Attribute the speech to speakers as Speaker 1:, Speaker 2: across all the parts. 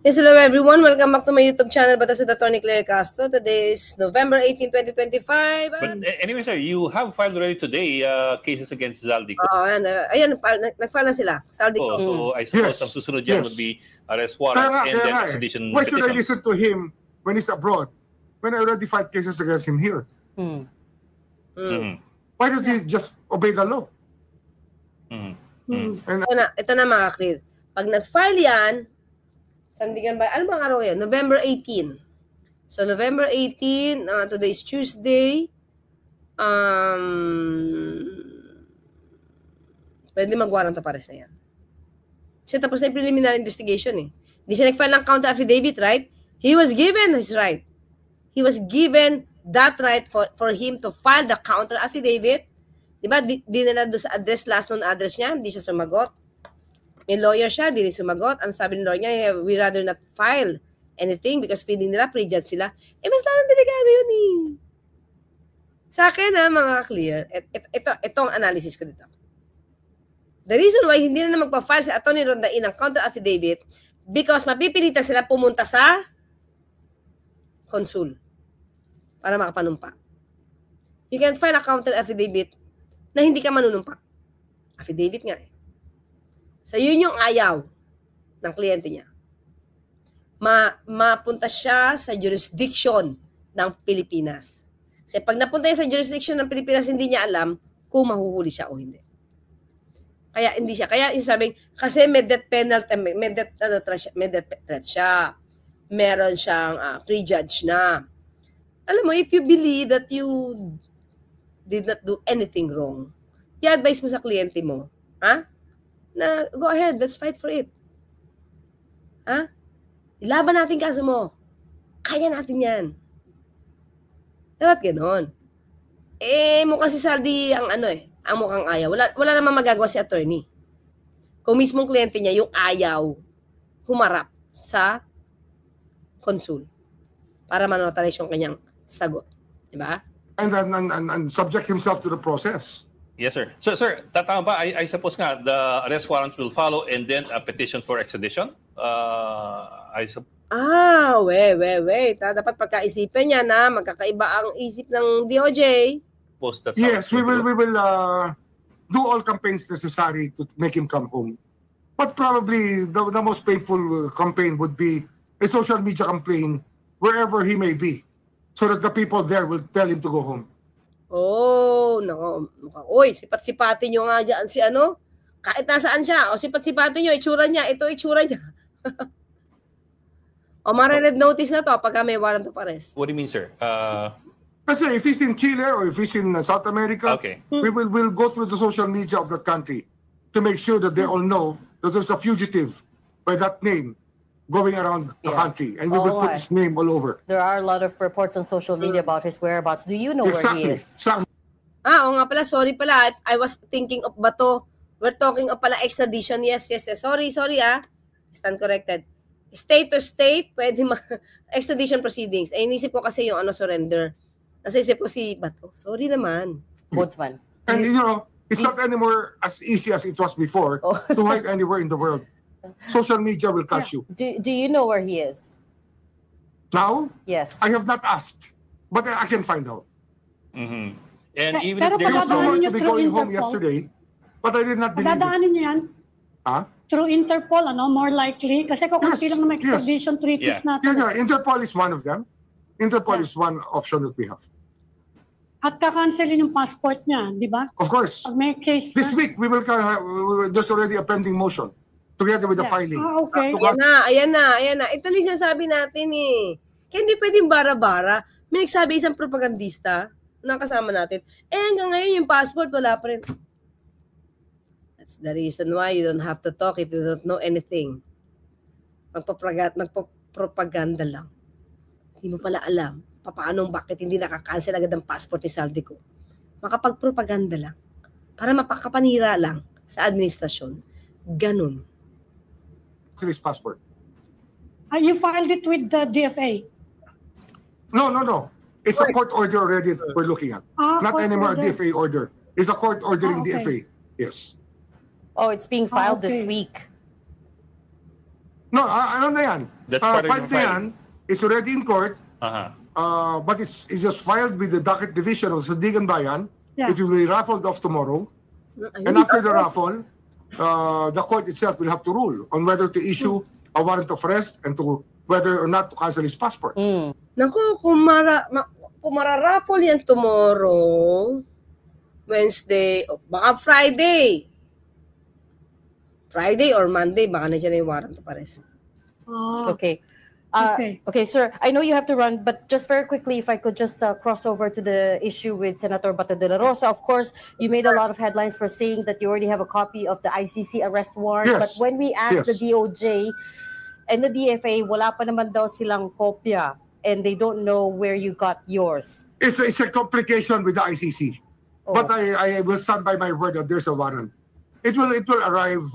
Speaker 1: Yes, hello everyone. Welcome back to my YouTube channel, Batas with Attorney Claire Castro. Today is November 18, 2025.
Speaker 2: But anyway, sir, you have filed already today cases against Zaldico.
Speaker 1: Ayan, nag-file na sila. Zaldico.
Speaker 2: So I suppose ang susunod yan would be arrest warrant and then extradition.
Speaker 3: Why should I listen to him when he's abroad? When I already filed cases against him here? Why does he just obey the law?
Speaker 1: And ito na mga clear. Pag nag-file yan, Sandigan ba? Ano bang araw yan? November 18. So, November 18, today is Tuesday. Pwede mag-warrant of arrest na yan. Kasi tapos na yung preliminary investigation eh. Hindi siya nag-file ng counter affidavit, right? He was given his right. He was given that right for him to file the counter affidavit. Diba? Di nila doon sa address, last known address niya, hindi siya sumagot. May lawyer siya, di rin sumagot. Ang sabi ng lawyer niya, we rather not file anything because feeling nila, prejudge sila. Mas lalong delikado yun eh. Sa akin mga clear, itong analysis ko dito. The reason why hindi na magpa-file si Atty. Rondain ng counter affidavit because mapipilitan sila pumunta sa consul para makapanumpa. You can file a counter affidavit na hindi ka manunumpa. Affidavit nga eh. So, yun yung ayaw ng kliyente niya. Mapunta siya sa jurisdiction ng Pilipinas. Kasi pag napunta niya sa jurisdiction ng Pilipinas, hindi niya alam kung mahuhuli siya o hindi. Kaya hindi siya. Kaya yung sabing, kasi may death penalty, may death threat siya. Meron siyang prejudge na. Alam mo, if you believe that you did not do anything wrong, i-advise mo sa kliyente mo, na go ahead, let's fight for it. Ilaban natin kaso mo. Kaya natin yan. Dapat ganon. Mukhang si Saldi ang ang mukhang ayaw. Wala namang magagawa si attorney. Kung mismong kliyente niya, yung ayaw, humarap sa consul para manotarize yung kanyang sagot. Diba?
Speaker 3: And subject himself to the process.
Speaker 2: Yes, sir. So, sir, tatama ba? I suppose nga, the arrest warrant will follow and then a petition for extradition?
Speaker 1: Wait. Dapat pagkaisipin niya na magkakaiba ang isip ng DOJ.
Speaker 3: Yes, we will do all campaigns necessary to make him come home. But probably the most painful campaign would be a social media campaign wherever he may be so that the people there will tell him to go home.
Speaker 1: Oy, sipat-sipatin nyo nga dyan si kahit nasaan siya, sipat-sipatin nyo, itsura niya, ito itsura niya. Mare-red notice na to pagka may warrant of arrest.
Speaker 2: What do you mean, sir?
Speaker 3: Kasi if he's in Chile or if he's in South America, we'll go through the social media of that country to make sure that they all know that there's a fugitive by that name going around the country, and we will put his name all over.
Speaker 4: There are a lot of reports on social media about his whereabouts. Do you know where he is?
Speaker 1: Oo nga pala, sorry pala. I was thinking of Bato. We're talking of pala extradition. Yes. Sorry, stand corrected. State to state, pwede extradition proceedings. Inisip ko kasi yung surrender. Nasisip ko si Bato. Sorry naman.
Speaker 4: Boatsman.
Speaker 3: And it's not anymore as easy as it was before to hide anywhere in the world. Social media will catch you.
Speaker 4: Do you know where he is?
Speaker 3: Now?
Speaker 4: Yes.
Speaker 3: I have not asked, but I can find out.
Speaker 2: And even if there
Speaker 3: He was
Speaker 2: is no...
Speaker 3: to be going home yesterday, but I did not believe it.
Speaker 5: Dadaanin niyo yan? Through Interpol, more likely? Kasi kung lang na may extradition treaties natin.
Speaker 3: Yeah, Interpol is one of them. Interpol is one option that we have.
Speaker 5: At kakancelin yung passport niya, di ba?
Speaker 3: Of course.
Speaker 5: Pag may case
Speaker 3: This week, there's already a pending motion together with the filing.
Speaker 5: Okay.
Speaker 1: Ayan na. Ito na yung sinasabi natin eh. Kaya hindi pwedeng bara-bara. May nagsabi isang propagandista na kasama natin. Hanggang ngayon yung passport wala pa rin. That's the reason why you don't have to talk if you don't know anything. Magpapropaganda lang. Hindi mo pala alam bakit hindi nakakancel agad ang passport ni Saldico. Makapagpropaganda lang. Para mapakapanira lang sa administrasyon. Ganun.
Speaker 3: His passport.
Speaker 5: You filed it with the DFA?
Speaker 3: No. It's a court order already that we're looking at. Not anymore a DFA order. It's a court ordering DFA. Yes.
Speaker 4: Oh, it's being filed this week.
Speaker 3: No, ano na yan?
Speaker 2: That's part of
Speaker 3: Filed
Speaker 2: your
Speaker 3: na yan. It's already in court. But it's just filed with the docket division of Sandigan Bayan.
Speaker 5: Yeah.
Speaker 3: It will be raffled off tomorrow. And after the raffle, the court itself will have to rule on whether to issue a warrant of arrest and to whether or not to cancel his passport.
Speaker 1: Naku, kung mararaffle yan tomorrow, Wednesday, baka Friday. Friday or Monday, baka na dyan yung warrant of arrest.
Speaker 4: Okay.
Speaker 5: Okay.
Speaker 4: Okay, sir, I know you have to run, but just very quickly, if I could just cross over to the issue with Senator Bato de la Rosa. Of course, you made a lot of headlines for saying that you already have a copy of the ICC arrest warrant.
Speaker 3: Yes.
Speaker 4: But when we asked the DOJ and the DFA, wala pa naman daw silang kopya and they don't know where you got yours.
Speaker 3: It's a complication with the ICC. But I will stand by my word that there's a warrant. It will arrive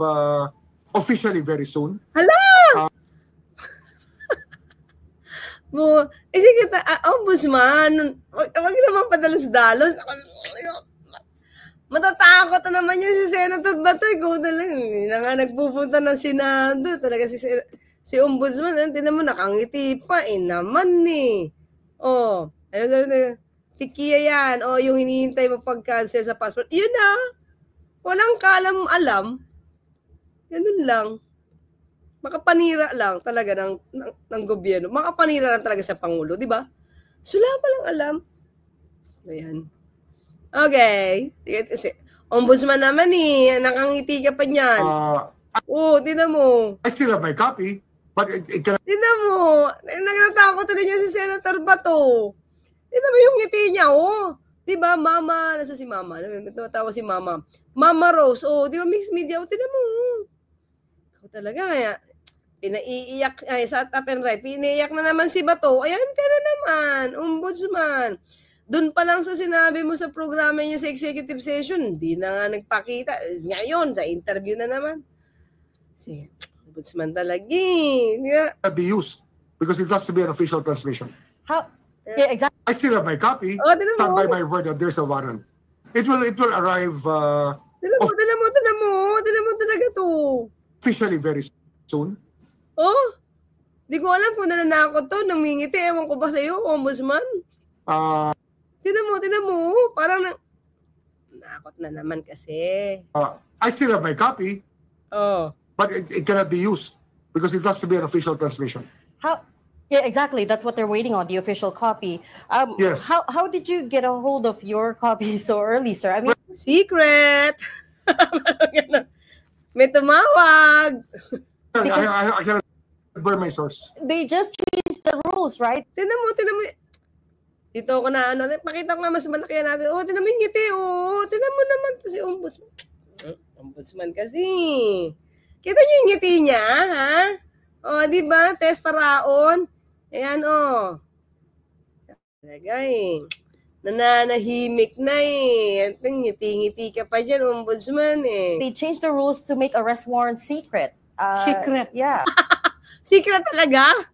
Speaker 3: officially very soon.
Speaker 1: Hala! Sige, ombudsman, wag naman padalos-dalos. Matatakot na naman yan si Senator Bato. Ikaw na lang. Hindi na nga nagpupunta ng Senado. Talaga si ombudsman, tinan mo, nakangiti pa. Naman eh. Tikiya yan. Yung hinihintay mo pag-cancel sa passport. Yun na. Walang kalam-alam. Ganun lang. Makapanira lang talaga ng gobyerno. Makapanira lang talaga sa Pangulo, di ba? So, wala pa lang alam. Ayan. Okay. Ombudsman naman eh. Nakangiti ka pa niyan. Tinan mo.
Speaker 3: I still have my copy. But it can...
Speaker 1: Tinan mo. Nagtatakot na niya si Senator Bato. Tinan mo yung ngiti niya, Di ba, Mama? Nasa si Mama? Natawa si Mama. Mama Rose. Di ba, mixed media? Tinan mo. Ikaw talaga kaya. Pinaiiyak, sa top and right, pinaiiyak na naman si Bato. Ayan ka na naman, ombudsman. Doon pa lang sa sinabi mo sa programa niyo sa executive session, hindi na nga nagpakita. Ngayon, sa interview na naman. Kasi, ombudsman talaga yeah.
Speaker 3: be used because it has to be an official transmission.
Speaker 4: How? Yeah, exactly.
Speaker 3: I still have my copy. Stand by my word that there's a warrant. It will arrive
Speaker 1: Tinan mo talaga to.
Speaker 3: Officially very soon.
Speaker 1: Di ko alam kung nananakot to, namingiti, ewan ko ba sa'yo, ombudsman? Tinan mo, parang nakot na naman kasi.
Speaker 3: I still have my copy. But it cannot be used because it has to be an official transmission.
Speaker 4: How? Yeah, exactly. That's what they're waiting on, the official copy.
Speaker 3: Yes.
Speaker 4: How did you get a hold of your copy so early, sir? I mean,
Speaker 1: secret. May tumawag.
Speaker 3: I cannot burn my source.
Speaker 4: They just changed the rules, right?
Speaker 1: Tinan mo. Dito ko na pakita ko nga mas malaki natin. Tinan mo yung ngiti, Tinan mo naman to si ombudsman. Ombudsman kasi. Kita niyo yung ngiti niya, ha? Di ba? Test paraon. Ayan, Talaga nananahimik na ngiti-ngiti ka pa dyan, ombudsman
Speaker 4: They changed the rules to make arrest warrant secret.
Speaker 5: Secret.
Speaker 4: Yeah.
Speaker 1: Secret talaga?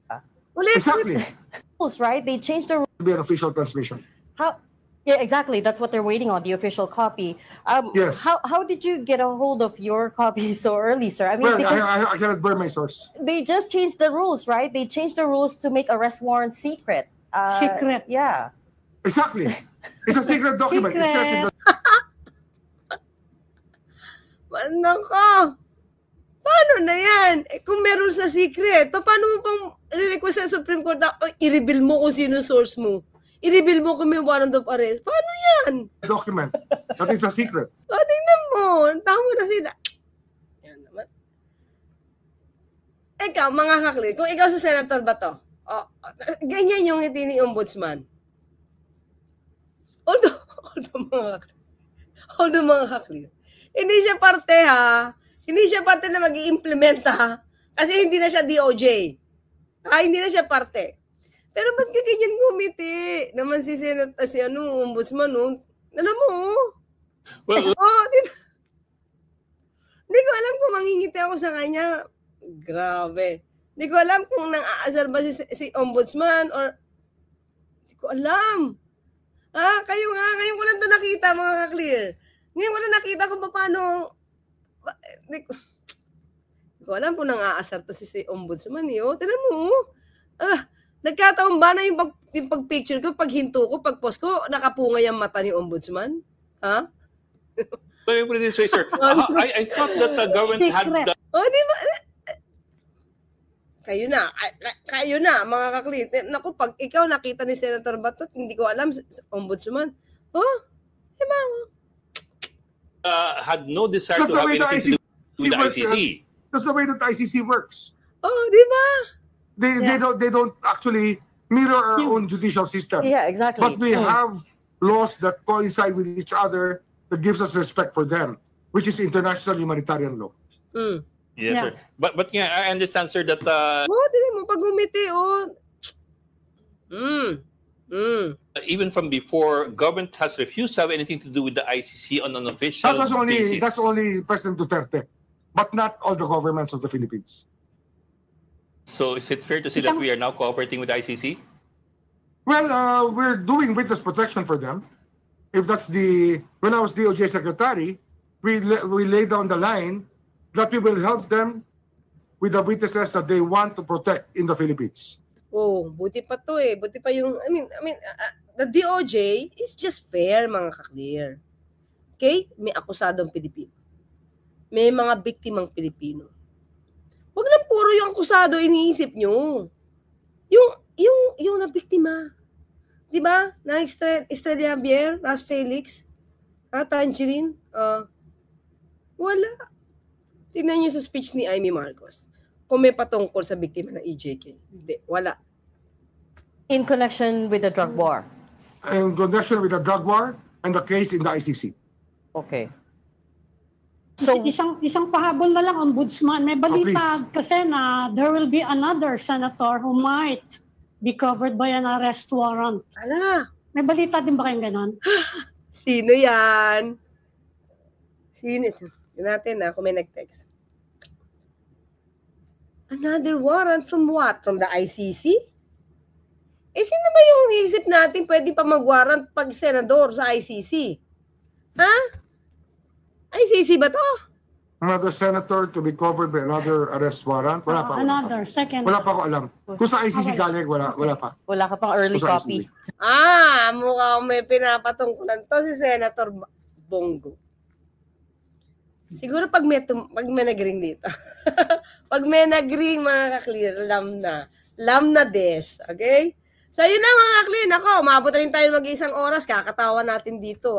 Speaker 3: Exactly.
Speaker 4: Rules, right? They changed the rules
Speaker 3: To be an official transmission.
Speaker 4: How? Yeah, exactly. That's what they're waiting on, the official copy.
Speaker 3: Yes.
Speaker 4: How did you get a hold of your copy so early, sir? I mean,
Speaker 3: I cannot burn my source.
Speaker 4: They just changed the rules, right? They changed the rules to make arrest warrant secret.
Speaker 5: Secret.
Speaker 4: Yeah.
Speaker 3: Exactly. It's a secret document.
Speaker 5: Secret.
Speaker 1: Nako. Paano na yan? Kung meron sa secret, paano mo pang request sa Supreme Court na i-reveal mo kung sino source mo? I-reveal mo kung may warrant of arrest? Paano yan?
Speaker 3: Document. That is a secret.
Speaker 1: Tingnan mo. Tama na sila. Yan naman. Ikaw, mga kaklit, kung ikaw sa Senator Bato, ganyan yung ngiti ni ombudsman. Although mga kaklit, hindi siya parte Hindi siya parte na mag-i-implement kasi hindi na siya DOJ. Hindi na siya parte. Pero ba't ka ganyan gumiti? Naman si ombudsman, Alam mo?
Speaker 2: Well,
Speaker 1: Hindi ko alam kung mangingiti ako sa kanya. Grabe. Hindi ko alam kung nang-aasar ba si ombudsman or hindi ko alam. Ngayon ko lang ito nakita, mga ka-clear. Ngayon ko lang nakita kung paano Hindi ko alam kung nang-aasar to si Ombudsman. Tignan mo. Nagkataon ba na yung pag-picture ko, pag-hinto ko, pag-post ko, nakapungay ang mata ni Ombudsman? Ha?
Speaker 2: Let me put it this way, sir. I thought that the government had the...
Speaker 1: Di ba? Kayo na, mga kaklit. Naku, pag ikaw nakita ni Senator Batot, hindi ko alam, Ombudsman. Di ba?
Speaker 2: Had no desire to have anything to do with the ICC.
Speaker 3: That's the way that the ICC works.
Speaker 1: Di ba?
Speaker 3: They don't actually mirror our own judicial system.
Speaker 4: Yeah, exactly.
Speaker 3: But we have laws that coincide with each other that gives us respect for them, which is international humanitarian law.
Speaker 2: Yes, sir. But yeah, I understand, sir, that...
Speaker 1: Tignan mo, pag umiti,
Speaker 2: even from before, government has refused to have anything to do with the ICC on an official basis.
Speaker 3: That's only President Duterte, but not all the governments of the Philippines.
Speaker 2: So is it fair to say that we are now cooperating with the ICC?
Speaker 3: Well, we're doing witness protection for them. If that's when I was DOJ Secretary, we laid down the line that we will help them with the witnesses that they want to protect in the Philippines.
Speaker 1: Buti pa to Buti pa yung, the DOJ is just fair, mga ka-clear. Okay? May akusadong Pilipino. May mga biktimang Pilipino. Huwag lang puro yung akusado iniisip nyo. Yung nabiktima. Diba? Na Estrella Javier, Ras Felix, Tangerine, wala. Tingnan nyo sa speech ni Amy Marcos. Kung may patungkol sa biktima ng EJK. Hindi, wala.
Speaker 4: In connection with the drug war?
Speaker 3: In connection with the drug war and the case in the ICC.
Speaker 4: Okay.
Speaker 5: So, isang pahabol na lang, Ombudsman. May balita kasi na there will be another senator who might be covered by an arrest warrant. May balita din ba kayong ganon?
Speaker 1: Sino yan? Sino? Natin kung may nag-text. Another warrant from what? From the ICC? Sino ba yung isip natin pwede pa mag-warrant pag senador sa ICC? ICC ba to?
Speaker 3: Another senator to be covered by another arrest warrant? Wala pa.
Speaker 5: Second.
Speaker 3: Wala pa ako alam. Kung sa ICC galing, wala pa.
Speaker 4: Wala ka pang early copy.
Speaker 1: Mukhang may pinapatungkulan to si Senator Bongo. Siguro pag may nag-ring dito. Pag may nag-ring, mga ka-clear, lam na des. Okay? So, yun na mga ka-clear. Nako, maabot rin tayo mag-isang oras. Kakatawa natin dito,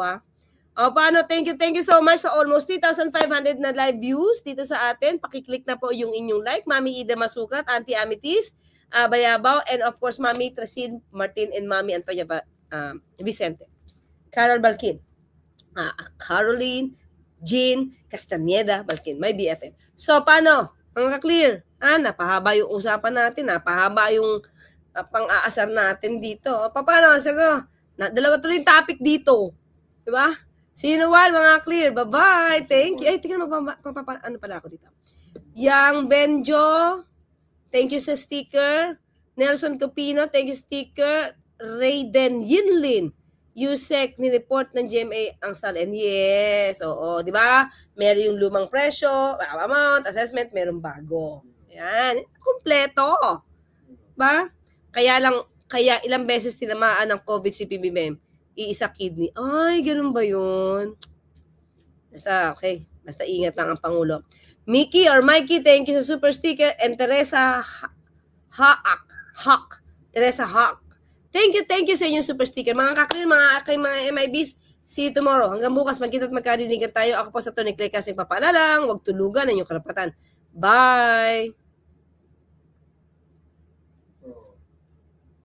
Speaker 1: paano? Thank you so much sa almost 3,500 na live views dito sa atin. Pakiclick na po yung inyong like. Mami Ida Masukat, Auntie Amitis, Bayabaw, and of course, Mami Trasin Martin and Mami Antonia Vicente. Carol Balkin. Caroline, Jean, Castaneda, Balkin. My BFF. So, paano? Mga ka-clear. Napahaba yung usapan natin. Napahaba yung pang-aasar natin dito. Paano? Sago, dalawa tuloy yung topic dito. Diba? See you in a while, mga clear. Bye-bye. Thank you. Tingnan mo, ano pala ako dito? Yang Benjo, thank you sa sticker. Nelson Copino, thank you sticker. Raiden Yinlin, Yusek, ni-report ng GMA ang SALN. Yes, di ba? Meron yung lumang presyo, amount, assessment, meron bago. Yan, kompleto. Ba? Kaya ilang beses tinamaan ng COVID si PBBM. Iisa kidney. Ay, ganun ba yun? Basta, okay. Basta ingat lang ang Pangulo. Mickey or Mikey, thank you sa super sticker. And Teresa Hawk. Teresa Hawk. Thank you sa inyong super sticker. Mga kakrin, mga MIBs, see you tomorrow. Hanggang bukas, magkita at magkarinigan tayo. Ako po sa Tony Clay kasi papaalala lang, huwag tulugan ang inyong karapatan. Bye!